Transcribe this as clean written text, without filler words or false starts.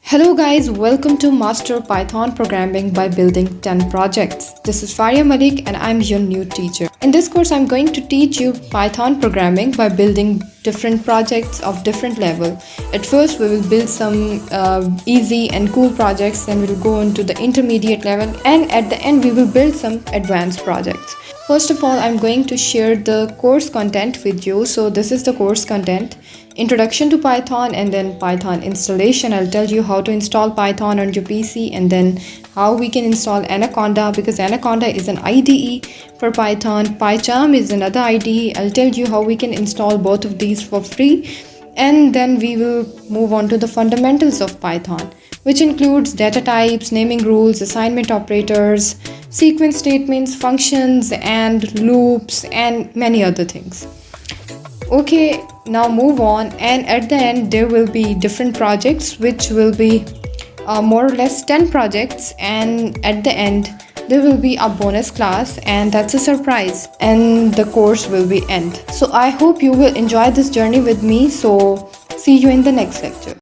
Hello guys, welcome to Master Python Programming by Building 10 Projects. This is Faria Malik and I'm your new teacher. In this course, I'm going to teach you Python programming by building different projects of different level. At first, we will build some easy and cool projects, then we'll go into the intermediate level, and at the end, we will build some advanced projects. First of all, I'm going to share the course content with you. So this is the course content. Introduction to Python and then Python installation. I'll tell you how to install Python on your PC and then how we can install Anaconda, because Anaconda is an IDE for Python. PyCharm is another IDE. I'll tell you how we can install both of these for free. And then we will move on to the fundamentals of Python, which includes data types, naming rules, assignment operators, sequence statements, functions, and loops, and many other things. Okay, now move on, and at the end there will be different projects, which will be more or less 10 projects, and at the end there will be a bonus class, and that's a surprise, and the course will be end. So I hope you will enjoy this journey with me. So see you in the next lecture.